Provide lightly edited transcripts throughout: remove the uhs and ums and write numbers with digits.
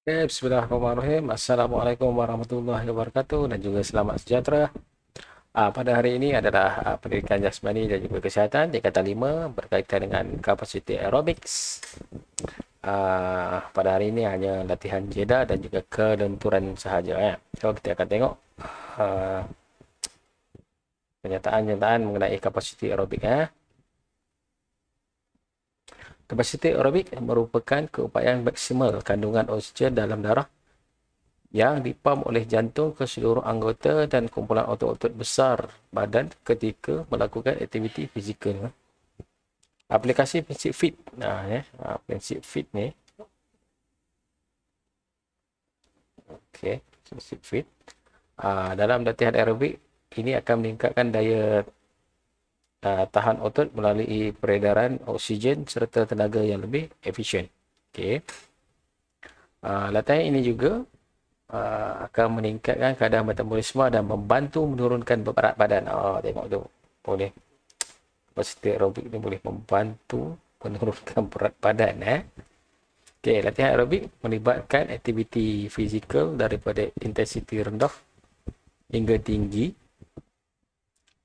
Bismillahirrahmanirrahim. Assalamualaikum warahmatullahi wabarakatuh dan juga selamat sejahtera. Pada hari ini adalah pendidikan jasmani dan juga kesihatan tingkatan 5 berkaitan dengan kapasiti aerobics. Pada hari ini hanya latihan jeda dan juga kelenturan sahaja. So kita akan tengok pernyataan-pernyataan mengenai kapasiti aerobik. Kapasiti aerobik merupakan keupayaan maksimal kandungan oksigen dalam darah yang dipam oleh jantung ke seluruh anggota dan kumpulan otot-otot besar badan ketika melakukan aktiviti fizikal. Aplikasi prinsip FIT. Prinsip FIT ni. Okey, prinsip FIT. Dalam latihan aerobik, ini akan meningkatkan daya tahan otot melalui peredaran oksigen serta tenaga yang lebih efisien. Okey. Latihan ini juga akan meningkatkan kadar metabolisme dan membantu menurunkan berat badan. Tengok tu. Boleh. Kapasiti aerobik ni boleh membantu menurunkan berat badan. Okey, latihan aerobik melibatkan aktiviti fizikal daripada intensiti rendah hingga tinggi.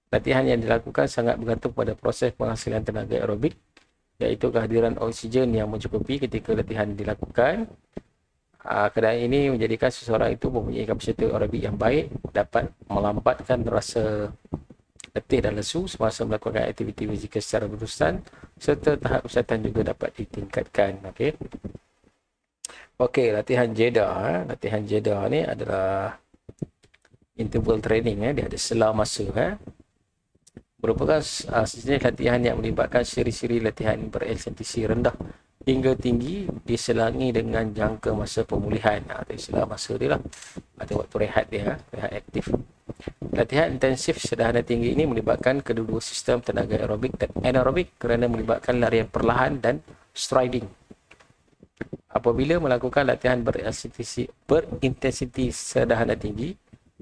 Latihan yang dilakukan sangat bergantung pada proses penghasilan tenaga aerobik, iaitu kehadiran oksigen yang mencukupi ketika latihan dilakukan. Keadaan ini menjadikan seseorang itu mempunyai kapasiti aerobik yang baik, dapat melambatkan rasa letih dan lesu semasa melakukan aktiviti fizikal secara berterusan, serta tahap kesihatan juga dapat ditingkatkan. Okey, latihan jeda. Latihan jeda ni adalah interval training. Dia ada selang masa. Merupakan sejenis latihan yang melibatkan siri-siri latihan berintensiti rendah hingga tinggi diselangi dengan jangka masa pemulihan. Selang masa dia lah. Ada waktu rehat dia, rehat aktif. Latihan intensif sederhana tinggi ini melibatkan kedua-dua sistem tenaga aerobik dan anaerobik kerana melibatkan larian perlahan dan striding. Apabila melakukan latihan berintensiti sederhana tinggi,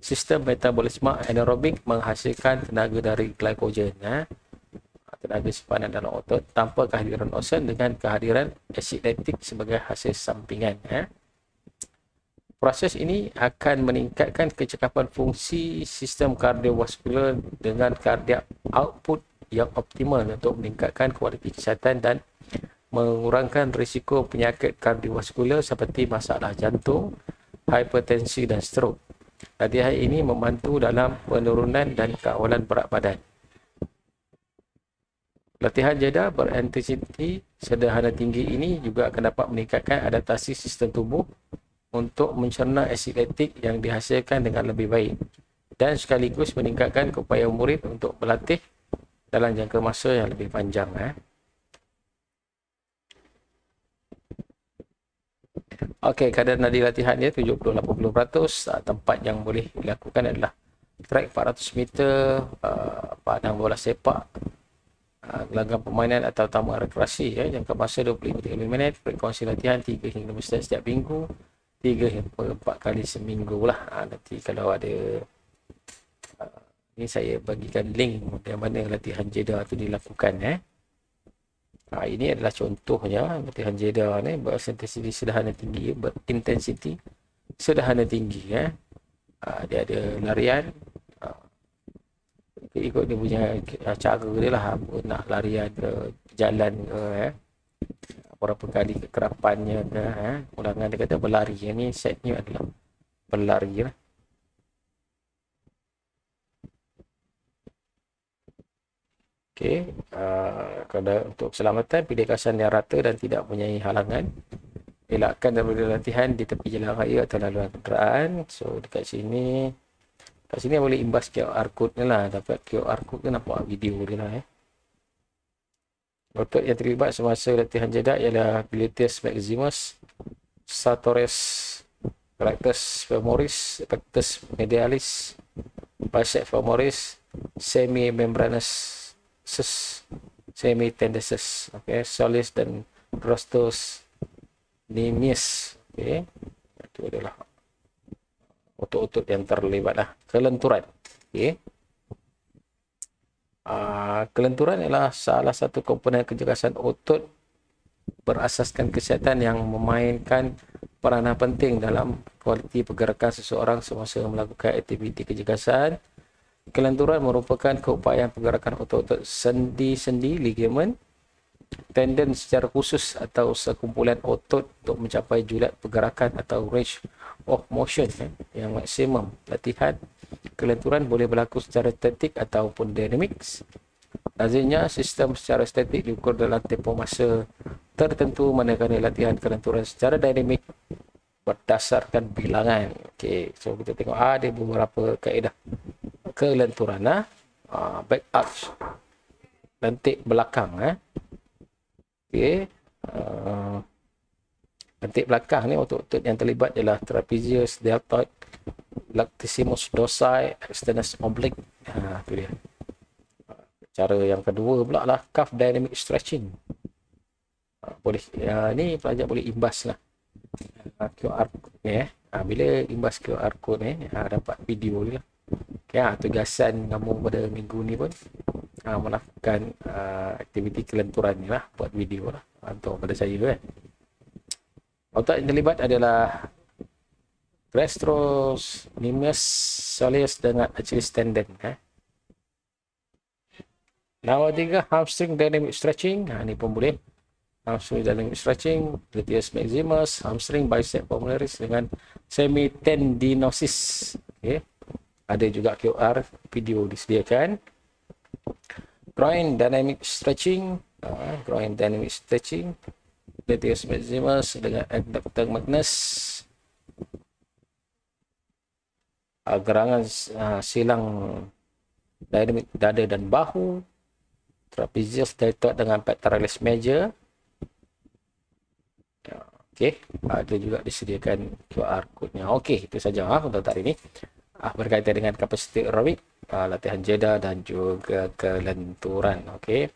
sistem metabolisme anaerobik menghasilkan tenaga dari glikogen, tenaga simpanan dalam otot tanpa kehadiran oksigen dengan kehadiran asid laktik sebagai hasil sampingan. Proses ini akan meningkatkan kecekapan fungsi sistem kardiovaskular dengan cardiac output yang optimal untuk meningkatkan kualiti kesihatan dan mengurangkan risiko penyakit kardiovaskular seperti masalah jantung, hipertensi dan strok. Latihan ini membantu dalam penurunan dan kawalan berat badan. Latihan jeda berintensiti sederhana tinggi ini juga akan dapat meningkatkan adaptasi sistem tubuh untuk mencerna asid laktik yang dihasilkan dengan lebih baik dan sekaligus meningkatkan keupayaan murid untuk berlatih dalam jangka masa yang lebih panjang. Okey, kadar nadi latihan dia 70-80%. Tempat yang boleh dilakukan adalah track 400 meter, padang bola sepak, gelanggang permainan atau taman rekreasi. Jangka masa 25-30 minit, frekuensi latihan 3 hingga 5 set setiap minggu, 3 hingga 4 kali seminggu lah. Nanti kalau ada ni saya bagikan link yang mana latihan jeda tu dilakukan. Ini adalah contohnya latihan jeda ni berintensiti sederhana tinggi, berintensiti sederhana tinggi. Dia ada larian, ikut dia punya cara dia lah, nak larian ke jalan ke, berapa kali kekerapannya ke, ulangan dia kata berlari. Yang ni setnya adalah berlari lah. Okey, kalau untuk keselamatan, pilih kawasan yang rata dan tidak mempunyai halangan. Elakkan daripada latihan di tepi jalan raya atau laluan kenderaan. So dekat sini, kat sini boleh imbas QR code ni lah. Dapat QR code tu nampak video dia lah. Otot yang terlibat semasa latihan jeda ialah gluteus maximus, sartorius rectus femoris, rectus medialis, bicep femoris, semimembranous, semitendensus, soleus dan rostus nimis. Itu adalah otot-otot yang terlibat lah. Kelenturan. Kelenturan adalah salah satu komponen kecergasan otot berasaskan kesihatan yang memainkan peranan penting dalam kualiti pergerakan seseorang semasa melakukan aktiviti kecergasan. Kelenturan merupakan keupayaan pergerakan otot-otot sendi-sendi, ligamen, tendon secara khusus atau sekumpulan otot untuk mencapai julat pergerakan atau range of motion yang maksimum. Latihan kelenturan boleh berlaku secara statik ataupun dinamik. Lazimnya sistem secara statik diukur dalam tempoh masa tertentu, manakala latihan kelenturan secara dinamik berdasarkan bilangan. Okey, so kita tengok ada beberapa kaedah kelenturan. Back arch, lentik belakang. Okey, lentik belakang ni otot-otot yang terlibat ialah trapezius, deltoid, latissimus dorsi, externus oblique. Tu dia. Cara yang kedua pula lah calf dynamic stretching. Boleh ni pelajar boleh imbas lah QR code ni bila imbas QR code ni dapat video ni lah. Okay, tugasan kamu pada minggu ni pun melakukan aktiviti kelenturan ni lah, buat video lah untuk pada saya Otot yang terlibat adalah gastrocnemius, soleus dengan Achilles tendon. Nombor 3, hamstring dynamic stretching. Ni pun boleh. Hamstring dynamic stretching, gluteus maximus, hamstring, bicep femoris dengan semitendinosis. Okay. Ada juga QR video disediakan. Groin dynamic stretching, groin dynamic stretching, gluteus maximus dengan adductor magnus, gerangan silang dynamic dada dan bahu, trapezius deltoid dengan pectoralis major. Okey, ada juga disediakan QR code-nya. Okey, itu saja untuk hari ini. Berkaitan dengan kapasiti aerobik, latihan jeda dan juga kelenturan. Okey.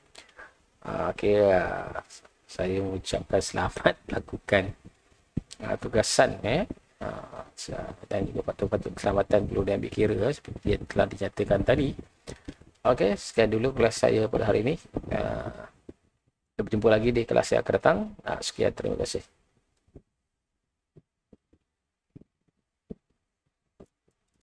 Saya mengucapkan selamat lakukan tugasan dan juga patut-patut keselamatan perlu diambil kira seperti yang telah dinyatakan tadi. Okey, sekian dulu kelas saya pada hari ini. Kita berjumpa lagi di kelas yang akan datang. Sekian, terima kasih.